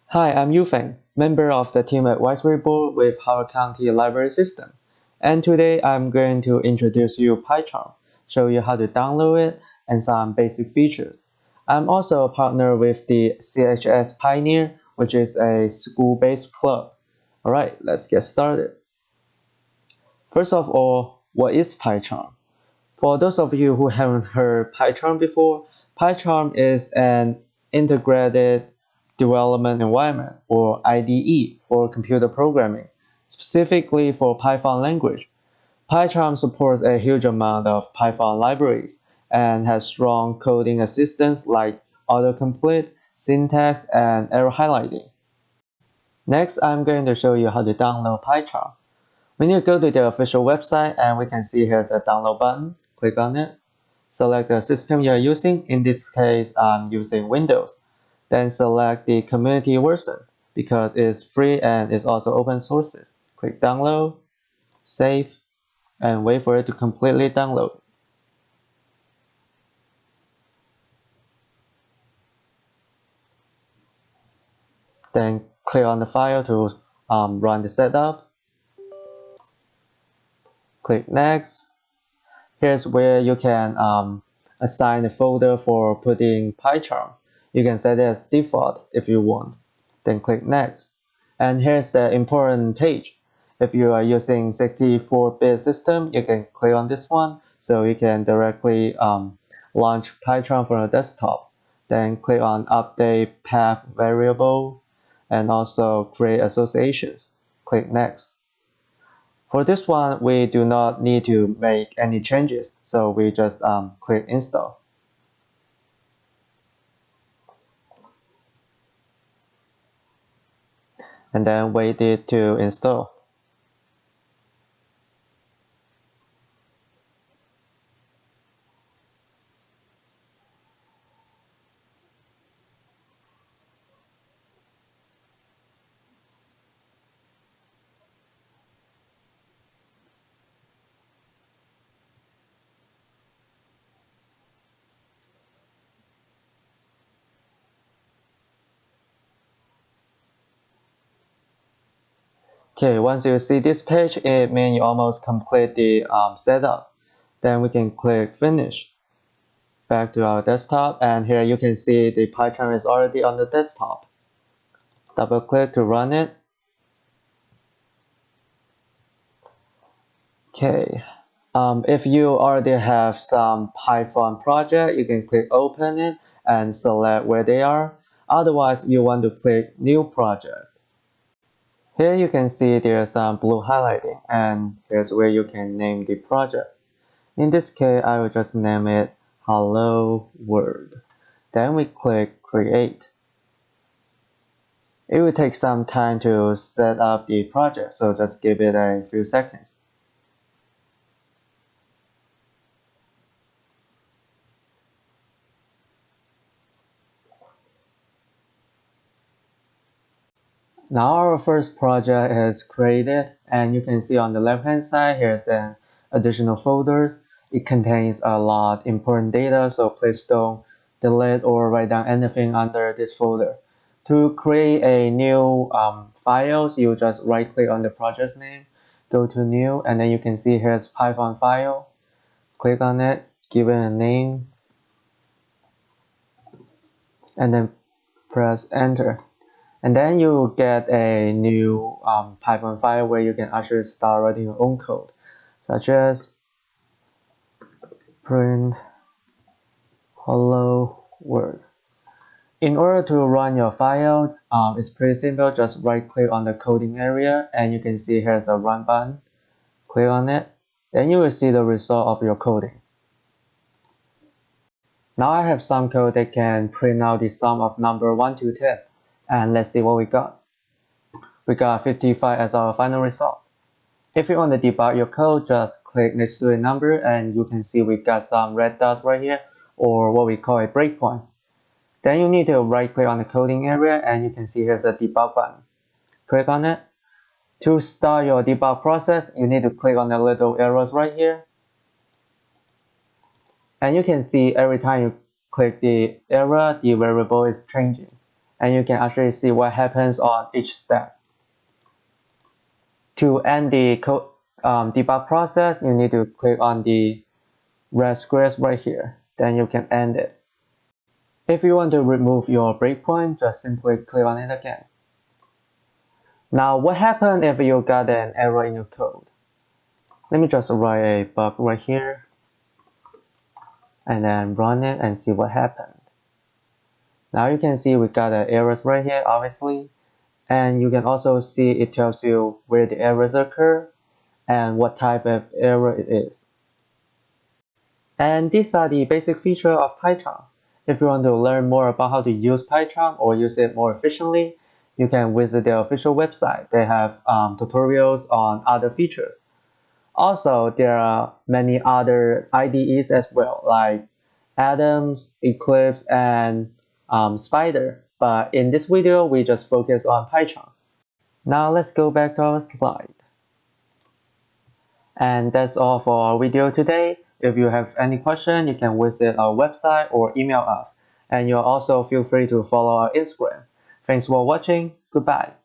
Hi, I'm Yufeng, member of the Team Advisory Board with Howard County Library System. And today I'm going to introduce you Pycharm, show you how to download it, and some basic features. I'm also a partner with the CHS Pioneer, which is a school-based club. Alright, let's get started. First of all, what is Pycharm? For those of you who haven't heard Pycharm before, Pycharm is an integrated development environment, or IDE, for computer programming, specifically for Python language. Pycharm supports a huge amount of Python libraries and has strong coding assistance like autocomplete, syntax, and error highlighting. Next, I'm going to show you how to download Pycharm. We need to go to the official website, and we can see here's a download button. Click on it. Select the system you are using. In this case, I'm using Windows. Then select the community version because it's free and it's also open source. Click download, save, and wait for it to completely download. Then click on the file to run the setup. Click next. Here's where you can assign a folder for putting Pycharm. You can set it as default if you want. Then click next. And here's the important page. If you are using 64-bit system, you can click on this one so you can directly launch Pycharm from your desktop. Then click on update path variable and also create associations. Click next. For this one, we do not need to make any changes, so we just click install. And then wait it to install. Okay, once you see this page, it means you almost complete the setup. Then we can click finish. Back to our desktop, and here you can see the Pycharm is already on the desktop. Double click to run it. Okay, if you already have some Python project, you can click open it and select where they are. Otherwise, you want to click new project. Here you can see there's some blue highlighting, and here's where you can name the project. In this case, I will just name it Hello World. Then we click create. It will take some time to set up the project, so just give it a few seconds. Now our first project is created, and you can see on the left hand side here's an additional folders. It contains a lot important data, so please don't delete or write down anything under this folder. To create a new files, you just right click on the project's name, go to new, and then you can see here's Python file. Click on it, give it a name, and then press enter. And then you will get a new Python file where you can actually start writing your own code, such as print hello world. In order to run your file, it's pretty simple. Just right click on the coding area, and you can see here's a run button. Click on it, then you will see the result of your coding. Now I have some code that can print out the sum of number 1 to 10, and let's see what we got. We got 55 as our final result. If you want to debug your code, just click next to a number, and you can see we got some red dots right here, or what we call a breakpoint. Then you need to right click on the coding area, and you can see here's a debug button. Click on it. To start your debug process, you need to click on the little arrows right here. And you can see every time you click the arrow, the variable is changing. and you can actually see what happens on each step. To end the code debug process, you need to click on the red squares right here. Then you can end it. If you want to remove your breakpoint, just simply click on it again. Now, what happens if you got an error in your code? Let me just write a bug right here and then run it and see what happened. Now you can see we got errors right here, obviously, and you can also see it tells you where the errors occur and what type of error it is. And these are the basic features of Pycharm. If you want to learn more about how to use Pycharm or use it more efficiently, you can visit their official website. They have tutorials on other features. Also, there are many other IDEs as well, like Atoms, Eclipse, and Spider. But in this video, we just focus on Pycharm. Now let's go back to our slide. And that's all for our video today. If you have any question, you can visit our website or email us. And you'll also feel free to follow our Instagram. Thanks for watching. Goodbye.